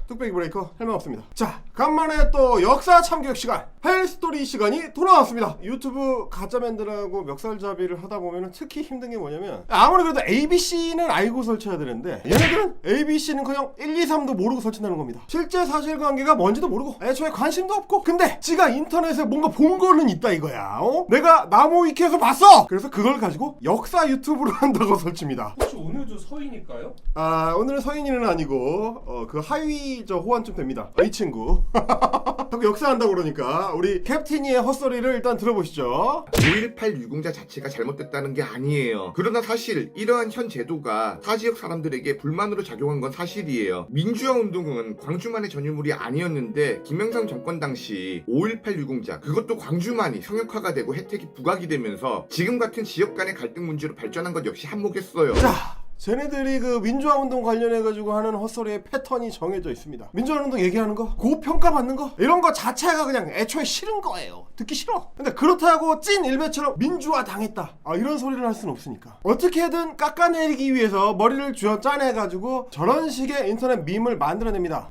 뚝배기 브레이커 헬마없습니다. 자, 간만에 또 역사 참교육 시간, 헬스토리 시간이 돌아왔습니다. 유튜브 가짜맨들하고 멱살잡이를 하다 보면 특히 힘든 게 뭐냐면, 아무리 그래도 ABC는 알고 설치해야 되는데 얘네들은 ABC는 그냥 1, 2, 3도 모르고 설치하는 겁니다. 실제 사실관계가 뭔지도 모르고 애초에 관심도 없고, 근데 지가 인터넷에 뭔가 본 거는 있다 이거야. 내가 나무위키에서 봤어! 그래서 그걸 가지고 역사 유튜브로 한다고 설치입니다. 혹시 오늘도 서인일까요? 아, 오늘은 서인이는 아니고 그 하위 저 호환쯤 됩니다. 이 친구 자꾸 역사한다고 그러니까 우리 캡틴이의 헛소리를 일단 들어보시죠. 5.18 유공자 자체가 잘못됐다는 게 아니에요. 그러나 사실 이러한 현 제도가 타 지역 사람들에게 불만으로 작용한 건 사실이에요. 민주화 운동은 광주만의 전유물이 아니었는데 김영삼 정권 당시 5.18 유공자, 그것도 광주만이 성역화가 되고 혜택이 부각이 되면서 지금 같은 지역 간의 갈등 문제로 발전한 것 역시 한몫했어요. 자, 쟤네들이 그 민주화운동 관련해가지고 하는 헛소리의 패턴이 정해져 있습니다. 민주화운동 얘기하는 거, 고평가받는 거, 이런 거 자체가 그냥 애초에 싫은 거예요. 듣기 싫어. 근데 그렇다고 찐 일베처럼 민주화 당했다, 이런 소리를 할 수는 없으니까 어떻게든 깎아내리기 위해서 머리를 쥐어 짜내가지고 저런 식의 인터넷 밈을 만들어냅니다.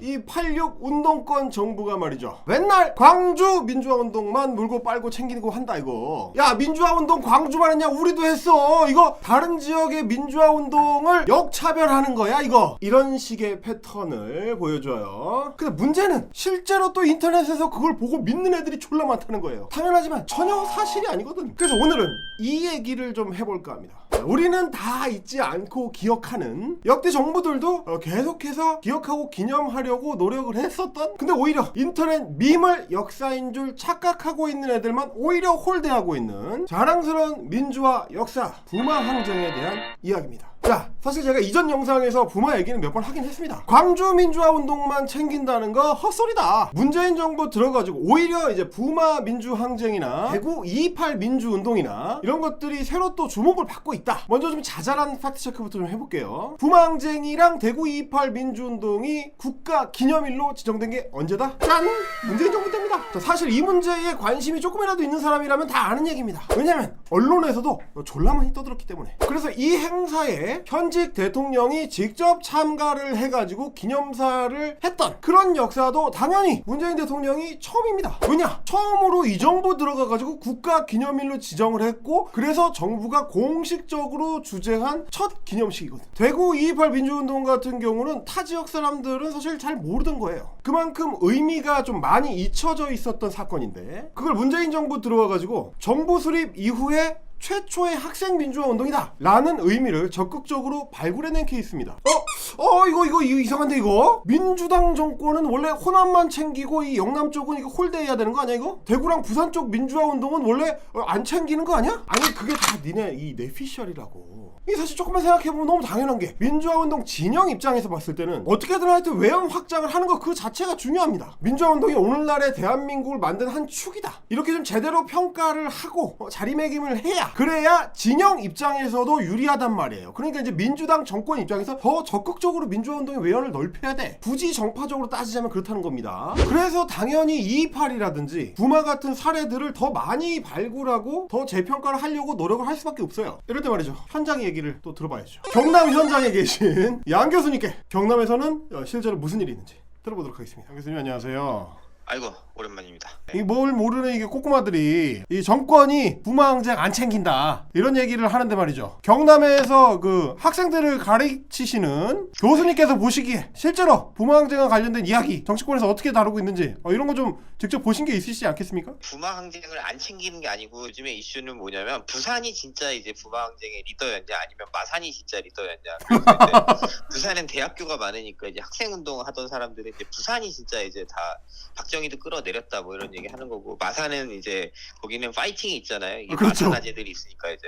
이 86 운동권 정부가 말이죠, 맨날 광주 민주화운동만 물고 빨고 챙기고 한다 이거. 야, 민주화운동 광주만 했냐? 우리도 했어. 이거 다른 지역의 민주화 운동을 역차별하는 거야 이거. 이런 식의 패턴을 보여줘요. 근데 문제는 실제로 또 인터넷에서 그걸 보고 믿는 애들이 졸라 많다는 거예요. 당연하지만 전혀 사실이 아니거든. 그래서 오늘은 이 얘기를 좀 해볼까 합니다. 우리는 다 잊지 않고 기억하는, 역대 정부들도 계속해서 기억하고 기념하려고 노력을 했었던, 근데 오히려 인터넷 밈을 역사인 줄 착각하고 있는 애들만 오히려 홀대하고 있는 자랑스러운 민주화 역사, 부마 항쟁에 대한 이야기입니다. 자, 사실 제가 이전 영상에서 부마 얘기는 몇 번 하긴 했습니다. 광주 민주화 운동만 챙긴다는 거 헛소리다. 문재인 정부 들어가지고 오히려 이제 부마 민주 항쟁이나 대구 228 민주 운동이나 이런 것들이 새로 또 주목을 받고 있다. 먼저 좀 자잘한 팩트 체크부터 좀 해볼게요. 부마 항쟁이랑 대구 228 민주 운동이 국가 기념일로 지정된 게 언제다? 짠! 문재인 정부 때입니다. 자, 사실 이 문제에 관심이 조금이라도 있는 사람이라면 다 아는 얘기입니다. 왜냐면 언론에서도 졸라 많이 떠들었기 때문에. 그래서 이 행사에 현직 대통령이 직접 참가를 해가지고 기념사를 했던 그런 역사도 당연히 문재인 대통령이 처음입니다. 왜냐? 처음으로 이 정부 들어가가지고 국가 기념일로 지정을 했고, 그래서 정부가 공식적으로 주재한 첫 기념식이거든. 대구 228 민주운동 같은 경우는 타 지역 사람들은 사실 잘 모르던 거예요. 그만큼 의미가 좀 많이 잊혀져 있었던 사건인데, 그걸 문재인 정부 들어와가지고 정부 수립 이후에 최초의 학생 민주화 운동이다 라는 의미를 적극적으로 발굴해낸 케이스입니다. 이거 이상한데 이거? 민주당 정권은 원래 호남만 챙기고 이 영남 쪽은 이거 홀대해야 되는 거 아니야 이거? 대구랑 부산 쪽 민주화 운동은 원래 안 챙기는 거 아니야? 아니, 그게 다 니네 이 뇌피셜이라고. 이 사실 조금만 생각해보면 너무 당연한 게, 민주화운동 진영 입장에서 봤을 때는 어떻게든 하여튼 외형 확장을 하는 거 그 자체가 중요합니다. 민주화운동이 오늘날의 대한민국을 만든 한 축이다, 이렇게 좀 제대로 평가를 하고 자리매김을 해야, 그래야 진영 입장에서도 유리하단 말이에요. 그러니까 이제 민주당 정권 입장에서 더 적극적으로 민주화운동의 외연을 넓혀야 돼. 굳이 정파적으로 따지자면 그렇다는 겁니다. 그래서 당연히 228이라든지 부마 같은 사례들을 더 많이 발굴하고 더 재평가를 하려고 노력을 할 수밖에 없어요. 이럴 때 말이죠, 현장 얘기를 또 들어봐야죠. 경남 현장에 계신 양 교수님께 경남에서는 실제로 무슨 일이 있는지 들어보도록 하겠습니다. 양 교수님 안녕하세요. 아이고, 오랜만입니다. 이 뭘 모르는 이게 꼬꼬마들이 이 정권이 부마 항쟁 안 챙긴다 이런 얘기를 하는데 말이죠, 경남에서 그 학생들을 가르치시는 교수님께서 보시기에 실제로 부마 항쟁과 관련된 이야기 정치권에서 어떻게 다루고 있는지 이런 거 좀 직접 보신 게 있으시지 않겠습니까? 부마 항쟁을 안 챙기는 게 아니고, 요즘에 이슈는 뭐냐면 부산이 진짜 이제 부마 항쟁의 리더였냐 아니면 마산이 진짜 리더였냐. 부산은 대학교가 많으니까 이제 학생 운동을 하던 사람들은 이제 부산이 진짜 이제 다 박정희도 끌어내렸다 뭐 이런 얘기 하는 거고, 마산은 이제 거기는 파이팅이 있잖아요. 이게 그렇죠. 마산 아재들이 있으니까 이제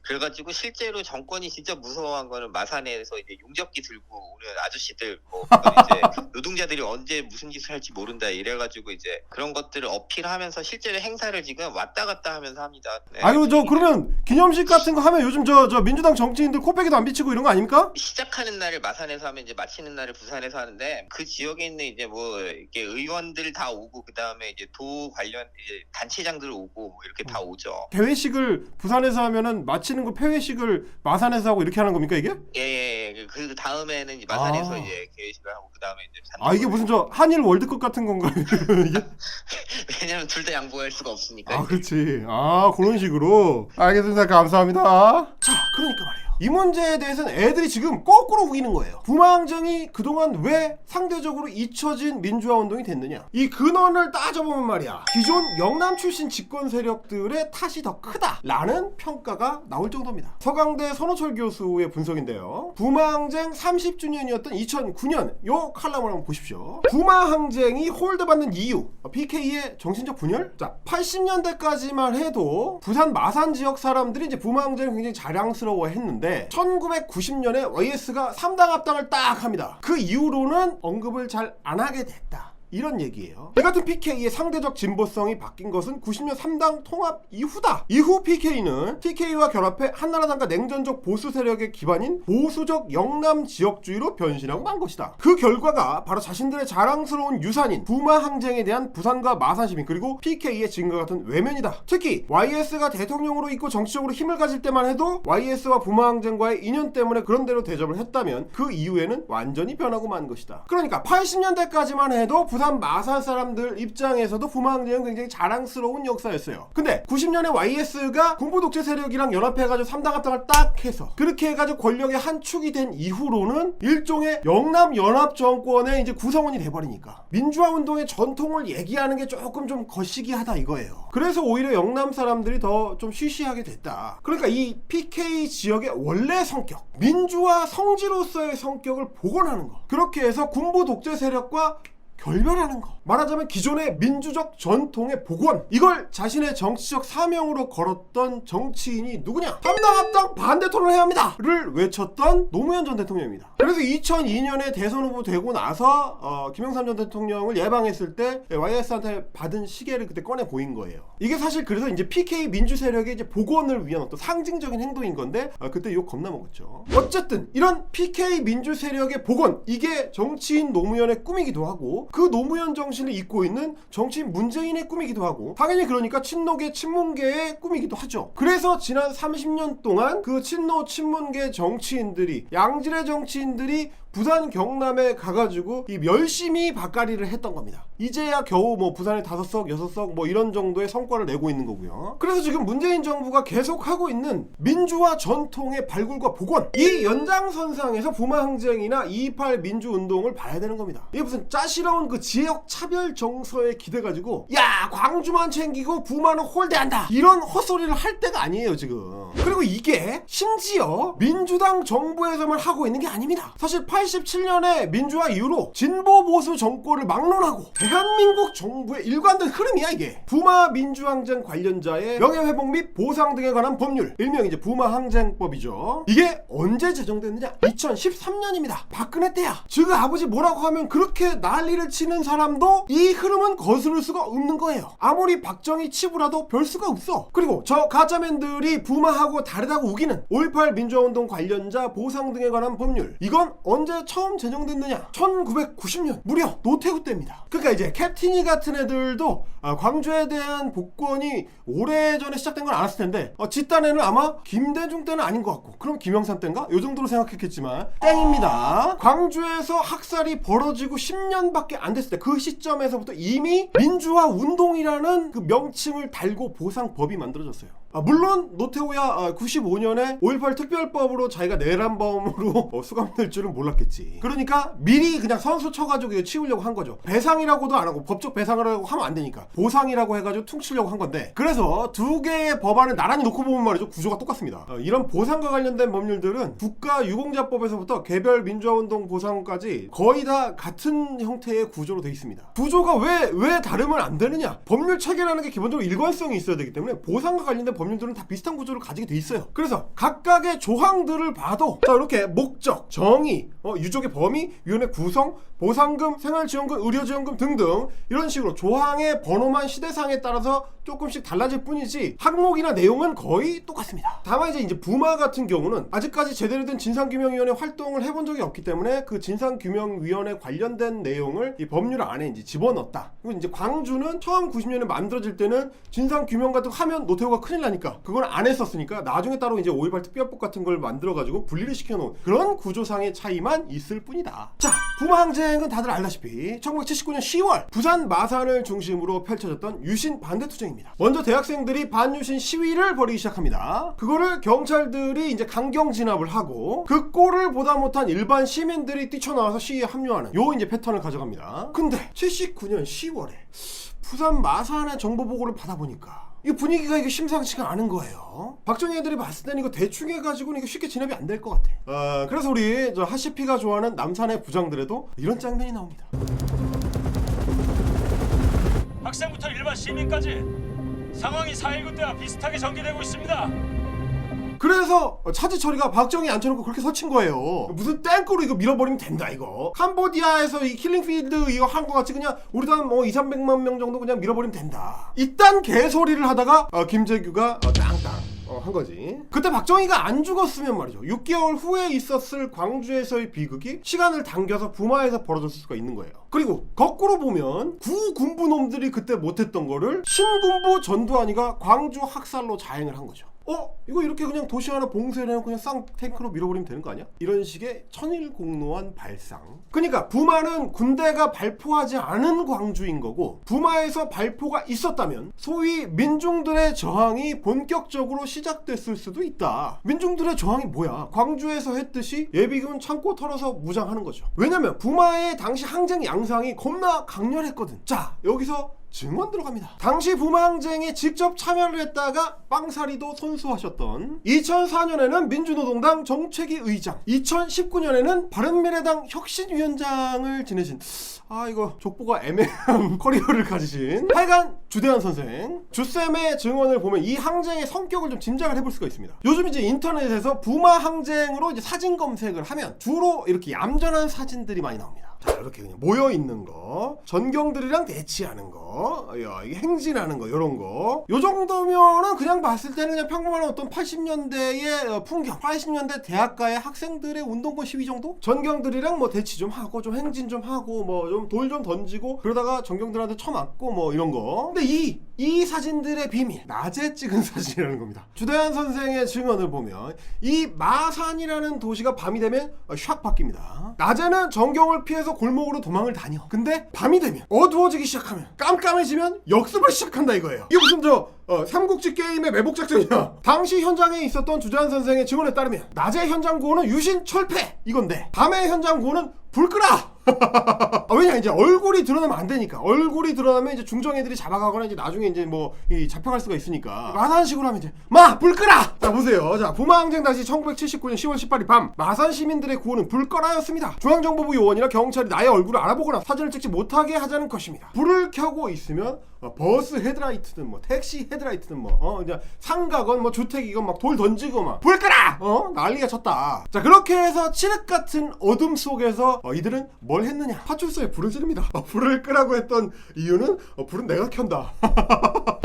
그래가지고 실제로 정권이 진짜 무서워한 거는 마산에서 이제 용접기 들고 오는 아저씨들, 뭐 이제 노동자들이 언제 무슨 짓을 할지 모른다 이래가지고 이제 그런 것들을 어필하면서 실제로 행사를 지금 왔다 갔다 하면서 합니다. 네. 아니, 그러면 기념식 같은 거 하면 요즘 저 민주당 정치인들 코빼기도 안 비치고 이런 거 아닙니까? 시작하는 날을 마산에서 하면 이제 마치는 날을 부산에서 하는데, 그 지역에 있는 이제 뭐 이렇게 의원들 다 다 오고 그 다음에 이제 도 관련 이제 단체장들 오고 뭐 이렇게 다 오죠. 개회식을 부산에서 하면은 마치는 거 폐회식을 마산에서 하고 이렇게 하는 겁니까 이게? 예. 그 다음에는 이제 마산에서 아. 이제 개회식을 하고 그 다음에 이제 이게 무슨 저 한일 월드컵 같은 건가요? 이게? 왜냐면 둘 다 양보할 수가 없으니까. 그렇지. 그런 식으로. 알겠습니다. 감사합니다. 자, 그러니까 말이에요. 이 문제에 대해서는 애들이 지금 거꾸로 우기는 거예요. 부마항쟁이 그동안 왜 상대적으로 잊혀진 민주화 운동이 됐느냐. 이 근원을 따져보면 말이야. 기존 영남 출신 집권 세력들의 탓이 더 크다라는 평가가 나올 정도입니다. 서강대 선호철 교수의 분석인데요. 부마항쟁 30주년이었던 2009년 요 칼럼을 한번 보십시오. 부마항쟁이 홀드받는 이유, PK의 정신적 분열? 자, 80년대까지만 해도 부산 마산 지역 사람들이 이제 부마항쟁을 굉장히 자랑스러워 했는데 1990년에 YS가 3당 합당을 딱 합니다. 그 이후로는 언급을 잘 안 하게 됐다. 이런 얘기예요. 이 같은 PK의 상대적 진보성이 바뀐 것은 90년 3당 통합 이후다. 이후 PK와 결합해 한나라당과 냉전적 보수 세력의 기반인 보수적 영남 지역주의로 변신하고 만 것이다. 그 결과가 바로 자신들의 자랑스러운 유산인 부마항쟁에 대한 부산과 마산 시민 그리고 PK의 지금과 같은 외면이다. 특히 YS가 대통령으로 있고 정치적으로 힘을 가질 때만 해도 YS와 부마항쟁과의 인연 때문에 그런대로 대접을 했다면 그 이후에는 완전히 변하고 만 것이다. 그러니까 80년대까지만 해도 부산 마산 사람들 입장에서도 부마항쟁은 굉장히 자랑스러운 역사였어요. 근데 90년에 YS가 군부 독재 세력이랑 연합해가지고 3당 합당을 딱 해서 그렇게 해가지고 권력의 한 축이 된 이후로는 일종의 영남 연합 정권의 이제 구성원이 돼버리니까 민주화 운동의 전통을 얘기하는 게 조금 좀 거시기하다 이거예요. 그래서 오히려 영남 사람들이 더 좀 쉬쉬하게 됐다. 그러니까 이 PK 지역의 원래 성격, 민주화 성지로서의 성격을 복원하는 거. 그렇게 해서 군부 독재 세력과 결별하는 거. 말하자면 기존의 민주적 전통의 복원. 이걸 자신의 정치적 사명으로 걸었던 정치인이 누구냐? 3당 합당 반대 토론해야 합니다 를 외쳤던 노무현 전 대통령입니다. 그래서 2002년에 대선 후보 되고 나서 김영삼 전 대통령을 예방했을 때 YS한테 받은 시계를 그때 꺼내 보인 거예요. 이게 사실 그래서 이제 PK 민주 세력의 이제 복원을 위한 어떤 상징적인 행동인 건데 그때 욕 겁나 먹었죠. 어쨌든 이런 PK 민주 세력의 복원, 이게 정치인 노무현의 꿈이기도 하고 그 노무현 정신을 잇고 있는 정치인 문재인의 꿈이기도 하고 당연히 그러니까 친노계 친문계의 꿈이기도 하죠. 그래서 지난 30년 동안 그 친노 친문계 정치인들이 양질의 정치인들이 부산 경남에 가가지고 이 열심히 박가리를 했던 겁니다. 이제야 겨우 뭐 부산에 5석 6석 뭐 이런 정도의 성과를 내고 있는 거고요. 그래서 지금 문재인 정부가 계속하고 있는 민주화 전통의 발굴과 복원, 이 연장선상에서 부마항쟁이나 228 민주운동을 봐야 되는 겁니다. 이게 무슨 짜시러운 그 지역 차별 정서에 기대가지고 야 광주만 챙기고 부마는 홀대한다 이런 헛소리를 할 때가 아니에요 지금. 그리고 이게 심지어 민주당 정부에서만 하고 있는 게 아닙니다. 사실 87년에 민주화 이후로 진보 보수 정권을 막론하고 대한민국 정부의 일관된 흐름이야 이게. 부마 민주항쟁 관련자의 명예회복 및 보상 등에 관한 법률, 일명 이제 부마항쟁법이죠. 이게 언제 제정됐느냐? 2013년입니다. 박근혜 때야. 즉 아버지 뭐라고 하면 그렇게 난리를 치는 사람도 이 흐름은 거스를 수가 없는 거예요. 아무리 박정희 치부라도 별 수가 없어. 그리고 저 가짜맨들이 부마하고 다르다고 우기는 5.18 민주화운동 관련자 보상 등에 관한 법률, 이건 언제 처음 제정됐느냐? 1990년 무려 노태우 때입니다. 그러니까 이제 캡틴이 같은 애들도 광주에 대한 복권이 오래전에 시작된 건 알았을 텐데 집단에는 아마 김대중 때는 아닌 것 같고 그럼 김영삼 때인가? 요 정도로 생각했겠지만 땡입니다. 광주에서 학살이 벌어지고 10년밖에 안 됐을 때 그 시점에서부터 이미 민주화 운동이라는 그 명칭을 달고 보상법이 만들어졌어요. 물론 노태우야 95년에 5.18 특별법으로 자기가 내란범으로 수감될 줄은 몰랐겠지. 그러니까 미리 그냥 선수 쳐가지고 이거 치우려고 한 거죠. 배상이라고도 안 하고 법적 배상이라고 하면 안 되니까 보상이라고 해가지고 퉁치려고 한 건데, 그래서 두 개의 법안을 나란히 놓고 보면 말이죠 구조가 똑같습니다. 이런 보상과 관련된 법률들은 국가유공자법에서부터 개별 민주화운동 보상까지 거의 다 같은 형태의 구조로 돼 있습니다. 구조가 왜 다르면 안 되느냐? 법률 체계라는 게 기본적으로 일관성이 있어야 되기 때문에 보상과 관련된 법률들은 다 비슷한 구조를 가지게 돼 있어요. 그래서 각각의 조항들을 봐도 자 이렇게 목적, 정의, 유족의 범위, 위원회 구성, 보상금, 생활지원금, 의료지원금 등등 이런 식으로 조항의 번호만 시대상에 따라서 조금씩 달라질 뿐이지 항목이나 내용은 거의 똑같습니다. 다만 이제 부마 같은 경우는 아직까지 제대로 된 진상규명위원회 활동을 해본 적이 없기 때문에 그 진상규명위원회 관련된 내용을 이 법률 안에 이제 집어넣었다. 그리고 이제 광주는 처음 90년에 만들어질 때는 진상규명 같은 거 하면 노태우가 큰일 나니까 그걸 안 했었으니까 나중에 따로 이제 5.18 특별법 같은 걸 만들어가지고 분리를 시켜놓은 그런 구조상의 차이만 있을 뿐이다. 자, 부마항쟁은 다들 알다시피 1979년 10월 부산 마산을 중심으로 펼쳐졌던 유신 반대 투쟁입니다. 먼저 대학생들이 반유신 시위를 벌이기 시작합니다. 그거를 경찰들이 이제 강경 진압을 하고 그 꼴을 보다 못한 일반 시민들이 뛰쳐나와서 시위에 합류하는 요 이제 패턴을 가져갑니다. 근데 79년 10월에 부산 마산의 정보 보고를 받아보니까 이 분위기가 이게 심상치가 않은 거예요. 박정희 애들이 봤을 때는 이거 대충 해가지고는 이거 쉽게 진압이 안 될 것 같아. 그래서 우리 저 하시피가 좋아하는 남산의 부장들에도 이런 장면이 나옵니다. 학생부터 일반 시민까지 상황이 4.19 때와 비슷하게 전개되고 있습니다. 그래서 차지 처리가 박정희 앉혀놓고 그렇게 서친 거예요. 무슨 땡크로 이거 밀어버리면 된다 이거. 캄보디아에서 이 킬링필드 이거 한 거 같이 그냥 우리도 한 200~300만 명 정도 그냥 밀어버리면 된다. 이딴 개소리를 하다가 김재규가 땅땅 한 거지. 그때 박정희가 안 죽었으면 말이죠. 6개월 후에 있었을 광주에서의 비극이 시간을 당겨서 부마에서 벌어졌을 수가 있는 거예요. 그리고 거꾸로 보면 구군부 놈들이 그때 못했던 거를 신군부 전두환이가 광주 학살로 자행을 한 거죠. 이거 이렇게 그냥 도시 하나 봉쇄해놓고 그냥 쌍탱크로 밀어버리면 되는 거 아니야? 이런 식의 천일공노한 발상. 그러니까 부마는 군대가 발포하지 않은 광주인 거고 부마에서 발포가 있었다면 소위 민중들의 저항이 본격적으로 시작됐을 수도 있다. 민중들의 저항이 뭐야? 광주에서 했듯이 예비군 창고 털어서 무장하는 거죠. 왜냐면 부마의 당시 항쟁 양상이 겁나 강렬했거든. 자, 여기서 증언 들어갑니다. 당시 부마항쟁에 직접 참여를 했다가 빵사리도 선수하셨던 2004년에는 민주노동당 정책위 의장, 2019년에는 바른미래당 혁신위원장을 지내신 이거 족보가 애매한 커리어를 가지신 하여간 주대한 선생 주쌤의 증언을 보면 이 항쟁의 성격을 좀 짐작을 해볼 수가 있습니다. 요즘 이제 인터넷에서 부마 항쟁으로 이제 사진 검색을 하면 주로 이렇게 얌전한 사진들이 많이 나옵니다. 자, 이렇게 그냥 모여있는 거, 전경들이랑 대치하는 거, 이게 행진하는 거, 요런 거. 요 정도면은 그냥 봤을 때는 그냥 평범한 어떤 80년대의 풍경, 80년대 대학가의 학생들의 운동권 시위 정도? 전경들이랑 뭐 대치 좀 하고, 좀 행진 좀 하고, 뭐 좀 돌 좀 던지고, 그러다가 전경들한테 쳐맞고, 뭐 이런 거. 근데 이 사진들의 비밀, 낮에 찍은 사진이라는 겁니다. 주대한 선생의 증언을 보면, 이 마산이라는 도시가 밤이 되면 샥 바뀝니다. 낮에는 전경을 피해서 골목으로 도망을 다녀. 근데 밤이 되면 어두워지기 시작하면 깜깜해지면 역습을 시작한다 이거예요. 이게 무슨 삼국지 게임의 매복 작전이야. 당시 현장에 있었던 주대한 선생의 증언에 따르면 낮의 현장 구호는 유신 철폐 이건데 밤의 현장 구호는 불 끄라. 왜냐 이제 얼굴이 드러나면 안 되니까. 얼굴이 드러나면 이제 중정애들이 잡아가거나 이제 나중에 이제 뭐 잡혀갈 수가 있으니까 마산식으로 하면 이제 불 끄라. 자 보세요. 자 부마항쟁 당시 1979년 10월 18일 밤 마산 시민들의 구호는 불 꺼라였습니다. 중앙정보부 요원이나 경찰이 나의 얼굴을 알아보거나 사진을 찍지 못하게 하자는 것입니다. 불을 켜고 있으면 버스 헤드라이트든 뭐 택시 헤드라이트든 뭐 그냥 상가건 뭐 주택이건 막 돌 던지고 막 불 끄라 난리가 쳤다. 자 그렇게 해서 칠흑 같은 어둠 속에서 이들은 뭘 했느냐? 파출소에 불을 지릅니다. 불을 끄라고 했던 이유는 불은 내가 켠다.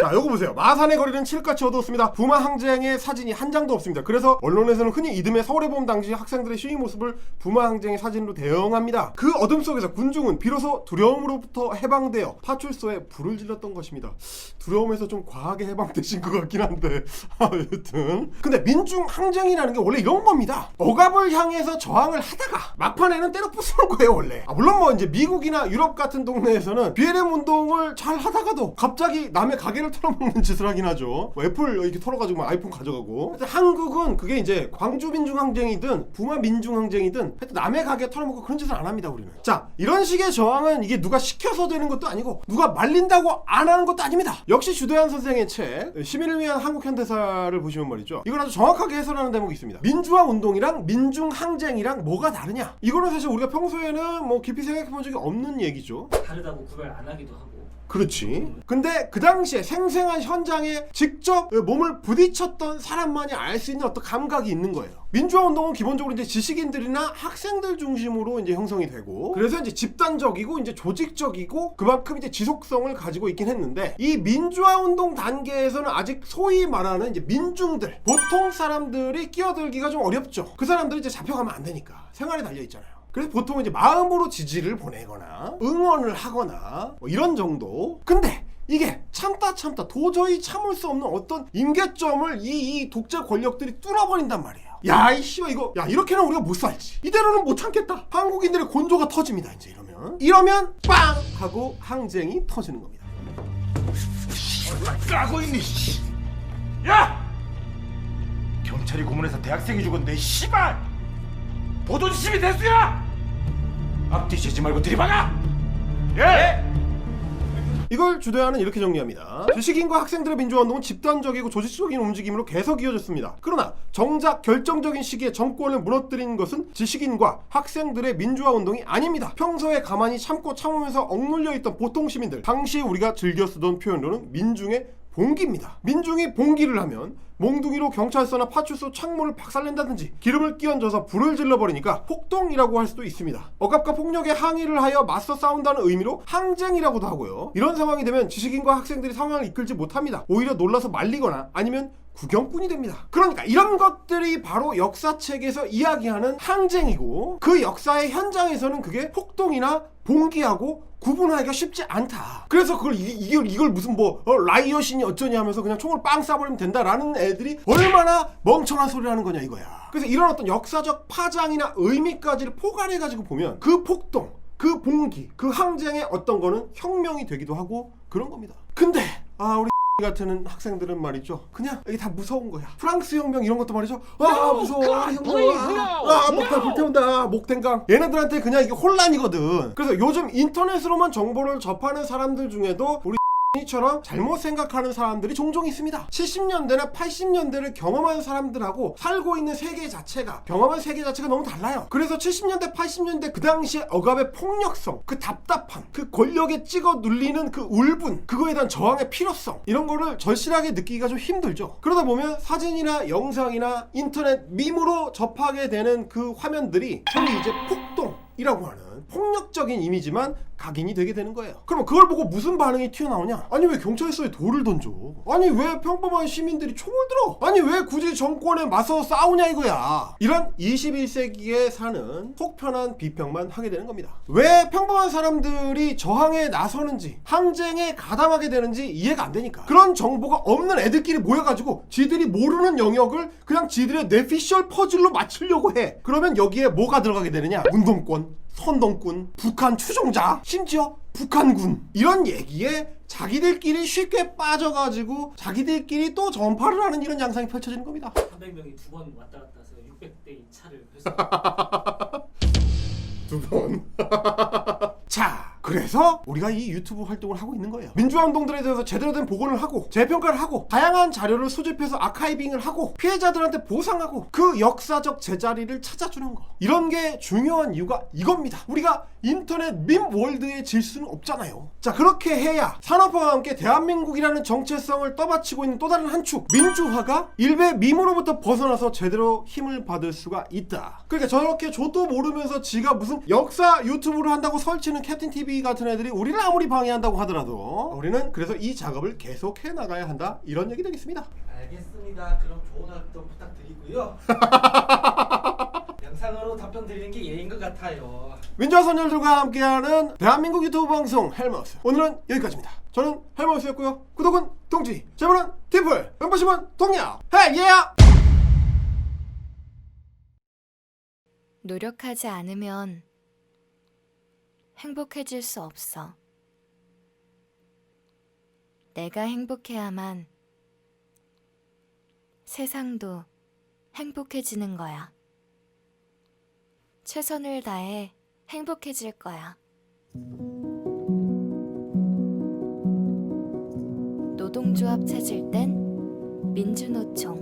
자 요거 보세요. 마산의 거리는 칠흑같이 어두웠습니다. 부마 항쟁의 사진이 한 장도 없습니다. 그래서 언론에서는 흔히 이듬해 서울의 봄 당시 학생들의 시위 모습을 부마 항쟁의 사진으로 대응합니다. 그 어둠 속에서 군중은 비로소 두려움으로부터 해방되어 파출소에 불을 질렀던 것입니다. 두려움에서 좀 과하게 해방되신 것 같긴 한데 여튼 근데 민중 항쟁이라는 게 원래 이런 겁니다. 억압을 향해서 저항을 하다가 막판에는 때려 부수는 거예요 원래. 물론 뭐 이제 미국이나 유럽 같은 동네에서는 BLM 운동을 잘 하다가도 갑자기 남의 가게를 털어먹는 짓을 하긴 하죠. 뭐 애플 이렇게 털어가지고 막 아이폰 가져가고. 한국은 그게 이제 광주 민중 항쟁이든 부마 민중 항쟁이든 하여튼 남의 가게 털어먹고 그런 짓을 안 합니다 우리는. 자 이런 식의 저항은 이게 누가 시켜서 되는 것도 아니고 누가 말린다고 안 하는 것도 아닙니다. 역시 주대한 선생의 책 시민을 위한 한국 현대사를 보시면 말이죠. 이걸 아주 정확하게 해설하는 대목이 있습니다. 민주화 운동이랑 민중 항쟁이랑 뭐가 다르냐? 이거는 사실 우리가 평소에는 뭐 깊이 생각해 본 적이 없는 얘기죠. 다르다고 구별 안 하기도 하고 그렇지. 근데 그 당시에 생생한 현장에 직접 몸을 부딪혔던 사람만이 알 수 있는 어떤 감각이 있는 거예요. 민주화 운동은 기본적으로 이제 지식인들이나 학생들 중심으로 이제 형성이 되고, 그래서 이제 집단적이고 이제 조직적이고 그만큼 이제 지속성을 가지고 있긴 했는데, 이 민주화 운동 단계에서는 아직 소위 말하는 이제 민중들, 보통 사람들이 끼어들기가 좀 어렵죠. 그 사람들이 이제 잡혀가면 안 되니까 생활에 달려 있잖아요. 그래서 보통 이제 마음으로 지지를 보내거나 응원을 하거나 뭐 이런 정도. 근데 이게 참다 도저히 참을 수 없는 어떤 임계점을 이 독재 권력들이 뚫어버린단 말이에요. 야, 이 씨발 이거, 야, 이렇게는 우리가 못 살지. 이대로는 못 참겠다. 한국인들의 곤조가 터집니다. 이제 이러면 빵 하고 항쟁이 터지는 겁니다. 까고 있니? 야! 경찰이 고문해서 대학생이 죽었네. 씨발! 보도지심이 대수야! 앞뒤 재지 말고 들이박아! 예! 이걸 주도하는 이렇게 정리합니다. 지식인과 학생들의 민주화운동은 집단적이고 조직적인 움직임으로 계속 이어졌습니다. 그러나 정작 결정적인 시기에 정권을 무너뜨린 것은 지식인과 학생들의 민주화운동이 아닙니다. 평소에 가만히 참으면서 억눌려 있던 보통 시민들, 당시에 우리가 즐겨 쓰던 표현으로는 민중의 봉기입니다. 민중이 봉기를 하면 몽둥이로 경찰서나 파출소 창문을 박살낸다든지 기름을 끼얹어서 불을 질러버리니까 폭동이라고 할 수도 있습니다. 억압과 폭력에 항의를 하여 맞서 싸운다는 의미로 항쟁이라고도 하고요. 이런 상황이 되면 지식인과 학생들이 상황을 이끌지 못합니다. 오히려 놀라서 말리거나 아니면 구경꾼이 됩니다. 그러니까 이런 것들이 바로 역사책에서 이야기하는 항쟁이고, 그 역사의 현장에서는 그게 폭동이나 봉기하고 구분하기가 쉽지 않다. 그래서 이걸 무슨 라이엇이니 어쩌니 하면서 그냥 총을 빵 쏴버리면 된다라는 애들이 얼마나 멍청한 소리를 하는 거냐 이거야. 그래서 이런 어떤 역사적 파장이나 의미까지를 포괄해가지고 보면 그 폭동, 그 봉기, 그 항쟁의 어떤 거는 혁명이 되기도 하고 그런 겁니다. 근데 우리 같은 학생들은 말이죠, 그냥 이게 다 무서운 거야. 프랑스 혁명 이런 것도 말이죠, 무서워, 혁명, 목다 불태운다, 목탱강. 얘네들한테 그냥 이게 혼란이거든. 그래서 요즘 인터넷으로만 정보를 접하는 사람들 중에도 우리 처럼 잘못 생각하는 사람들이 종종 있습니다. 70년대나 80년대를 경험한 사람들하고 살고 있는 세계 자체가, 경험한 세계 자체가 너무 달라요. 그래서 70년대 80년대 그 당시에 억압의 폭력성, 그 답답함, 그 권력에 찍어 눌리는 그 울분, 그거에 대한 저항의 필요성, 이런 거를 절실하게 느끼기가 좀 힘들죠. 그러다 보면 사진이나 영상이나 인터넷 밈으로 접하게 되는 그 화면들이 소위 이제 폭동이라고 하는 폭력적인 이미지만 각인이 되게 되는 거예요. 그럼 그걸 보고 무슨 반응이 튀어나오냐? 아니 왜 경찰서에 돌을 던져? 아니 왜 평범한 시민들이 총을 들어? 아니 왜 굳이 정권에 맞서 싸우냐 이거야. 이런 21세기에 사는 속편한 비평만 하게 되는 겁니다. 왜 평범한 사람들이 저항에 나서는지, 항쟁에 가담하게 되는지 이해가 안 되니까. 그런 정보가 없는 애들끼리 모여가지고 지들이 모르는 영역을 그냥 지들의 뇌피셜 퍼즐로 맞추려고 해. 그러면 여기에 뭐가 들어가게 되느냐? 운동권, 선동꾼, 북한 추종자, 심지어 북한군, 이런 얘기에 자기들끼리 쉽게 빠져가지고 자기들끼리 또 전파를 하는 이런 양상이 펼쳐지는 겁니다. 300명이 두 번 왔다 갔다 해서 600대의 차를 회수. 두 번. 자, 그래서 우리가 이 유튜브 활동을 하고 있는 거예요. 민주화 운동들에 대해서 제대로 된 보고를 하고 재평가를 하고 다양한 자료를 수집해서 아카이빙을 하고 피해자들한테 보상하고 그 역사적 제자리를 찾아주는 거. 이런 게 중요한 이유가 이겁니다. 우리가 인터넷 밈 월드에 질 수는 없잖아요. 자, 그렇게 해야 산업화와 함께 대한민국이라는 정체성을 떠받치고 있는 또 다른 한 축, 민주화가 일베 밈으로부터 벗어나서 제대로 힘을 받을 수가 있다. 그러니까 저렇게 저도 모르면서 지가 무슨 역사 유튜브를 한다고 설치는 캡틴 TV 같은 애들이 우리를 아무리 방해한다고 하더라도 우리는 그래서 이 작업을 계속해 나가야 한다, 이런 얘기 되겠습니다. 알겠습니다. 그럼 좋은 활동 부탁드리고요. 영상으로 답변 드리는 게 예인 것 같아요. 민주화 선열들과 함께하는 대한민국 유튜브 방송 헬머스, 오늘은 여기까지입니다. 저는 헬머스였고요. 구독은 동지, 제보는 팀플, 멤버십은 동료. 헤이 예! 노력하지 않으면 행복해질 수 없어. 내가 행복해야만 세상도 행복해지는 거야. 최선을 다해 행복해질 거야. 노동조합 찾을 땐 민주노총.